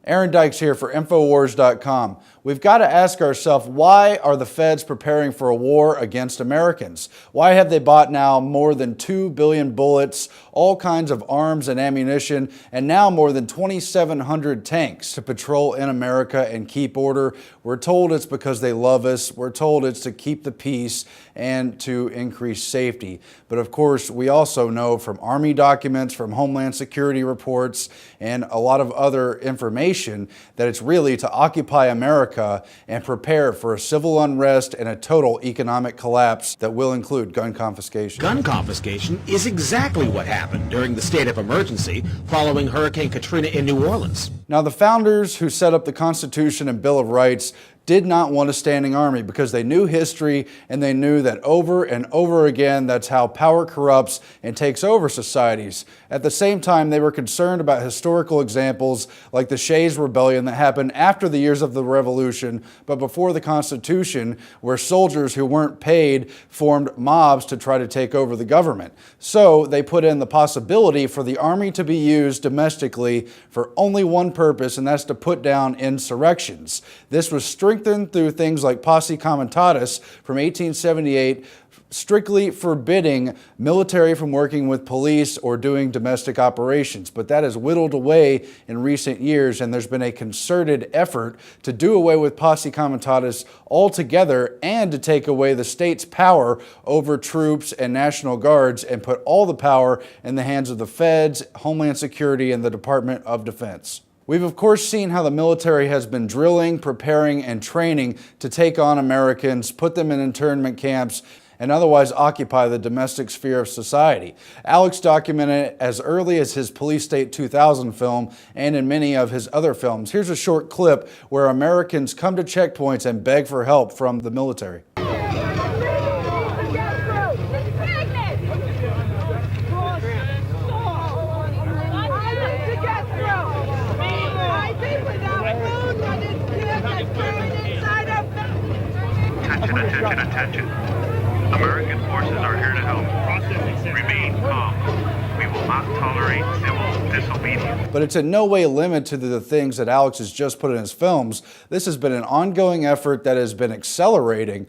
Aaron Dykes here for Infowars.com. We've got to ask ourselves, why are the feds preparing for a war against Americans? Why have they bought now more than 2 billion bullets, all kinds of arms and ammunition, and now more than 2,700 tanks to patrol in America and keep order? We're told it's because they love us. We're told it's to keep the peace and to increase safety. But of course, we also know from Army documents, from Homeland Security reports, and a lot of other information that it's really to occupy America and prepare for a civil unrest and a total economic collapse that will include gun confiscation. Gun confiscation is exactly what happened during the state of emergency following Hurricane Katrina in New Orleans. Now, the founders who set up the Constitution and Bill of Rights did not want a standing army because they knew history and they knew that over and over again, that's how power corrupts and takes over societies. At the same time, they were concerned about historical examples like the Shays Rebellion that happened after the years of the Revolution, but before the Constitution, where soldiers who weren't paid formed mobs to try to take over the government. So they put in the possibility for the army to be used domestically for only one purpose, and that's to put down insurrections. This was strengthened through things like Posse Comitatus from 1878, strictly forbidding military from working with police or doing domestic operations. But that has whittled away in recent years, and there's been a concerted effort to do away with Posse Comitatus altogether and to take away the state's power over troops and National Guards and put all the power in the hands of the feds, Homeland Security, and the Department of Defense. We've of course seen how the military has been drilling, preparing, and training to take on Americans, put them in internment camps, and otherwise occupy the domestic sphere of society. Alex documented it as early as his Police State 2000 film and in many of his other films. Here's a short clip where Americans come to checkpoints and beg for help from the military. Attention. American forces are here to help. Remain calm. We will not tolerate civil disobedience. But it's in no way limited to the things that Alex has just put in his films. This has been an ongoing effort that has been accelerating.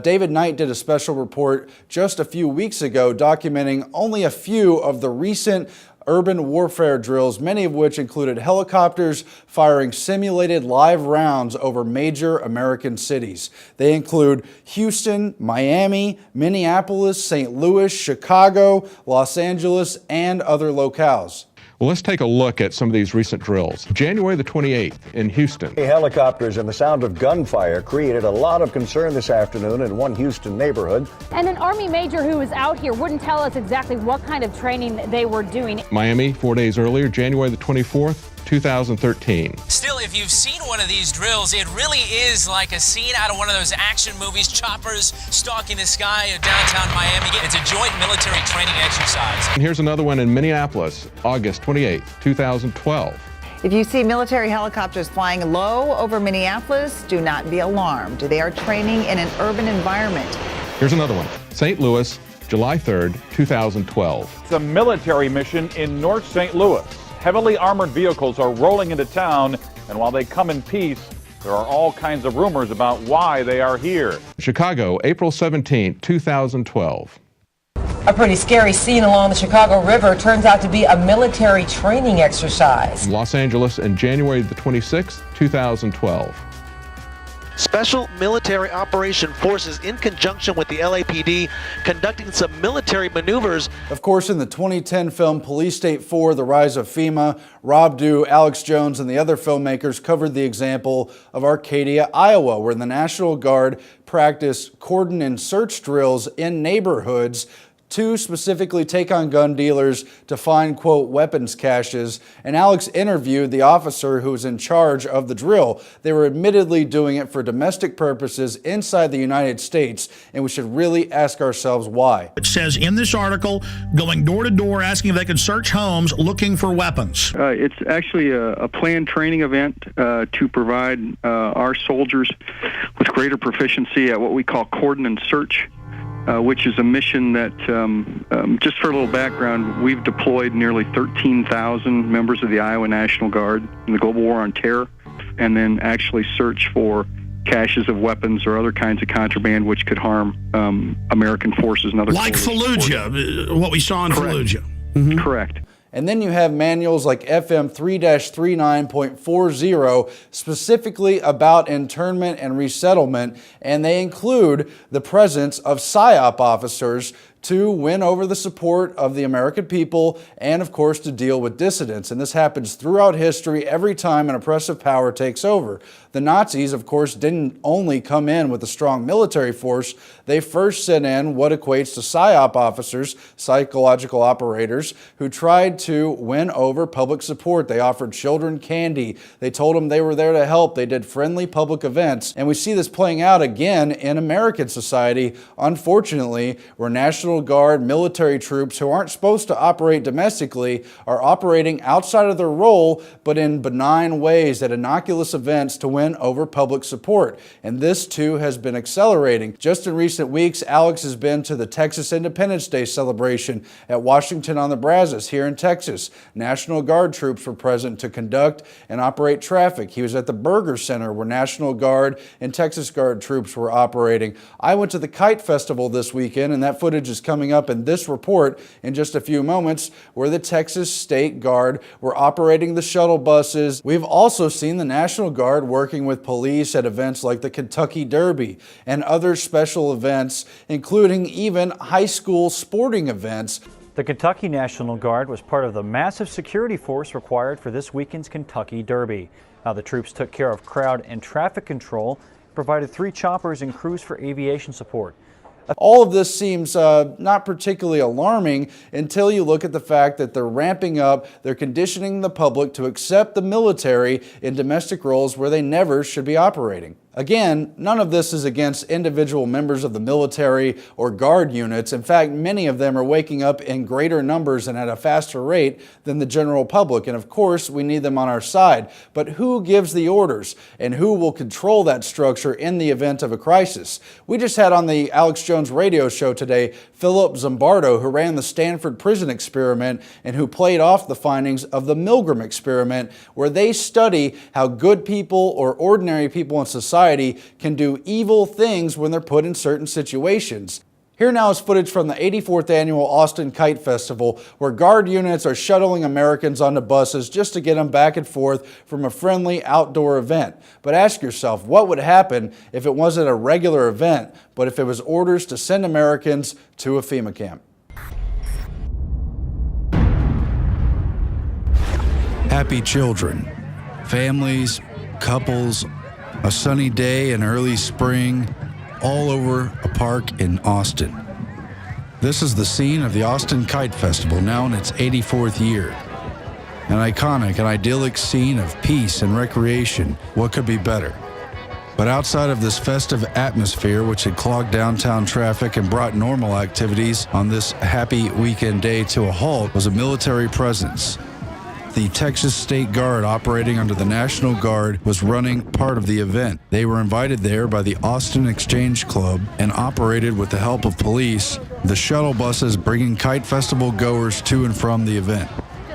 David Knight did a special report just a few weeks ago documenting only a few of the recent urban warfare drills, many of which included helicopters firing simulated live rounds over major American cities. They include Houston, Miami, Minneapolis, St. Louis, Chicago, Los Angeles, and other locales. Well, let's take a look at some of these recent drills. January the 28th in Houston. Helicopters and the sound of gunfire created a lot of concern this afternoon in one Houston neighborhood. And an Army major who was out here wouldn't tell us exactly what kind of training they were doing. Miami, 4 days earlier, January the 24th, 2013. Still, if you've seen one of these drills, it really is like a scene out of one of those action movies, choppers stalking the sky of downtown Miami. It's a joint military training exercise. And here's another one in Minneapolis, August 28th, 2012. If you see military helicopters flying low over Minneapolis, do not be alarmed. They are training in an urban environment. Here's another one, St. Louis, July 3rd, 2012. It's a military mission in North St. Louis. Heavily armored vehicles are rolling into town, and while they come in peace, there are all kinds of rumors about why they are here. Chicago, April 17, 2012. A pretty scary scene along the Chicago River turns out to be a military training exercise. Los Angeles in January the 26th, 2012. Special military operation forces in conjunction with the LAPD conducting some military maneuvers. Of course, in the 2010 film Police State 4, The Rise of FEMA, Rob Dew, Alex Jones, and the other filmmakers covered the example of Arcadia, Iowa, where the National Guard practiced cordon and search drills in neighborhoods to specifically take on gun dealers to find, quote, weapons caches. And Alex interviewed the officer who was in charge of the drill. They were admittedly doing it for domestic purposes inside the United States, and we should really ask ourselves why. It says in this article, going door to door asking if they could search homes looking for weapons. It's actually a planned training event to provide our soldiers with greater proficiency at what we call cordon and search. which is a mission that, just for a little background, we've deployed nearly 13,000 members of the Iowa National Guard in the global war on terror, and then actually search for caches of weapons or other kinds of contraband which could harm American forces and other like Fallujah, what we saw in Fallujah. Mm-hmm. Correct. And then you have manuals like FM 3-39.40 specifically about internment and resettlement, and they include the presence of PSYOP officers to win over the support of the American people and, of course, to deal with dissidents. And this happens throughout history every time an oppressive power takes over. The Nazis, of course, didn't only come in with a strong military force. They first sent in what equates to PSYOP officers, psychological operators, who tried to win over public support. They offered children candy. They told them they were there to help. They did friendly public events. And we see this playing out again in American society, unfortunately, where National Guard military troops who aren't supposed to operate domestically are operating outside of their role, but in benign ways at innocuous events to win over public support. And this too has been accelerating. Just in recent weeks, Alex has been to the Texas Independence Day celebration at Washington on the Brazos here in Texas. National Guard troops were present to conduct and operate traffic. He was at the Burger Center where National Guard and Texas Guard troops were operating. I went to the Kite Festival this weekend, and that footage is coming up in this report in just a few moments, where the Texas State Guard were operating the shuttle buses. We've also seen the National Guard working with police at events like the Kentucky Derby and other special events, including even high school sporting events. The Kentucky National Guard was part of the massive security force required for this weekend's Kentucky Derby. Now, the troops took care of crowd and traffic control, provided 3 choppers and crews for aviation support. All of this seems not particularly alarming until you look at the fact that they're ramping up, they're conditioning the public to accept the military in domestic roles where they never should be operating. Again, none of this is against individual members of the military or guard units. In fact, many of them are waking up in greater numbers and at a faster rate than the general public. And of course, we need them on our side. But who gives the orders and who will control that structure in the event of a crisis? We just had on the Alex Jones radio show today Philip Zimbardo, who ran the Stanford prison experiment and who played off the findings of the Milgram experiment, where they study how good people or ordinary people in society can do evil things when they're put in certain situations. Here now is footage from the 84th annual Austin Kite Festival, where guard units are shuttling Americans onto buses just to get them back and forth from a friendly outdoor event. But ask yourself, what would happen if it wasn't a regular event, but if it was orders to send Americans to a FEMA camp? Happy children, families, couples, a sunny day in early spring, all over a park in Austin. This is the scene of the Austin Kite Festival, now in its 84th year. An iconic and idyllic scene of peace and recreation. What could be better? But outside of this festive atmosphere, which had clogged downtown traffic and brought normal activities on this happy weekend day to a halt, was a military presence. The Texas State Guard, operating under the National Guard, was running part of the event. They were invited there by the Austin Exchange Club and operated with the help of police, the shuttle buses bringing Kite Festival goers to and from the event.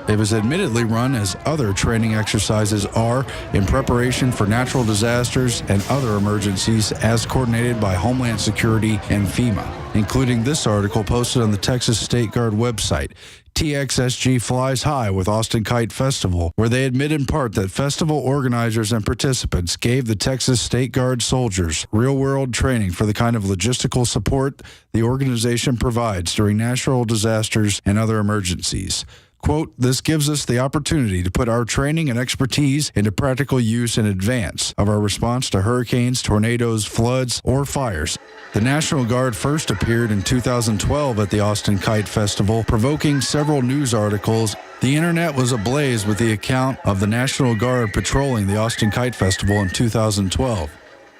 It was admittedly run as other training exercises are in preparation for natural disasters and other emergencies as coordinated by Homeland Security and FEMA, including this article posted on the Texas State Guard website. TXSG flies high with Austin Kite Festival, where they admit in part that festival organizers and participants gave the Texas State Guard soldiers real-world training for the kind of logistical support the organization provides during natural disasters and other emergencies. Quote, "This gives us the opportunity to put our training and expertise into practical use in advance of our response to hurricanes, tornadoes, floods, or fires." The National Guard first appeared in 2012 at the Austin Kite Festival, provoking several news articles. The internet was ablaze with the account of the National Guard patrolling the Austin Kite Festival in 2012.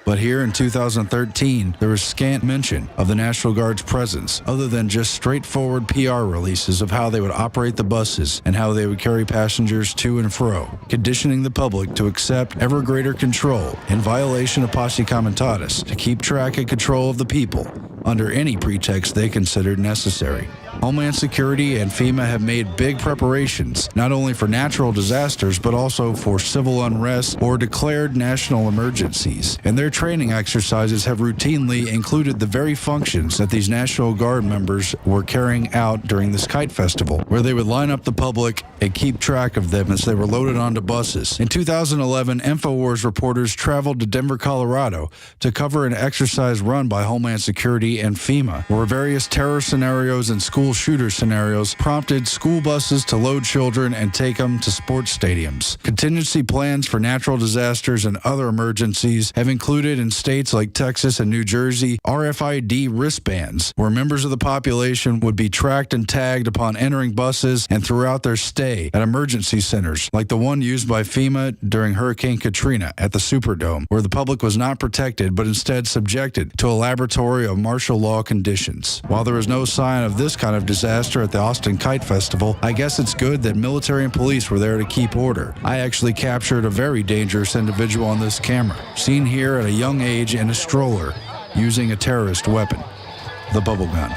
But here in 2013, there was scant mention of the National Guard's presence, other than just straightforward PR releases of how they would operate the buses and how they would carry passengers to and fro, conditioning the public to accept ever greater control in violation of posse comitatus to keep track and control of the people under any pretext they considered necessary. Homeland Security and FEMA have made big preparations, not only for natural disasters, but also for civil unrest or declared national emergencies. And their training exercises have routinely included the very functions that these National Guard members were carrying out during this kite festival, where they would line up the public and keep track of them as they were loaded onto buses. In 2011, InfoWars reporters traveled to Denver, Colorado to cover an exercise run by Homeland Security and FEMA, where various terror scenarios and school shooter scenarios prompted school buses to load children and take them to sports stadiums. Contingency plans for natural disasters and other emergencies have included in states like Texas and New Jersey RFID wristbands, where members of the population would be tracked and tagged upon entering buses and throughout their stay at emergency centers, like the one used by FEMA during Hurricane Katrina at the Superdome, where the public was not protected but instead subjected to a laboratory of martial law conditions. While there is no sign of this kind of disaster at the Austin Kite Festival, I guess it's good that military and police were there to keep order. I actually captured a very dangerous individual on this camera, seen here at a young age in a stroller, using a terrorist weapon, the bubble gun.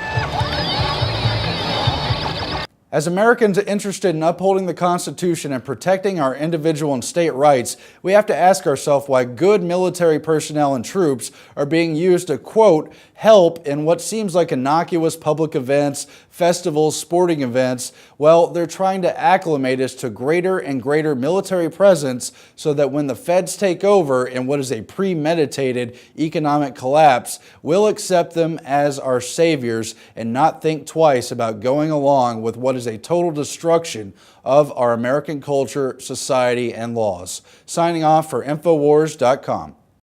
As Americans interested in upholding the Constitution and protecting our individual and state rights, we have to ask ourselves why good military personnel and troops are being used to, quote, help in what seems like innocuous public events, festivals, sporting events. Well, they're trying to acclimate us to greater and greater military presence so that when the feds take over in what is a premeditated economic collapse, we'll accept them as our saviors and not think twice about going along with what is a total destruction of our American culture, society, and laws. Signing off for Infowars.com.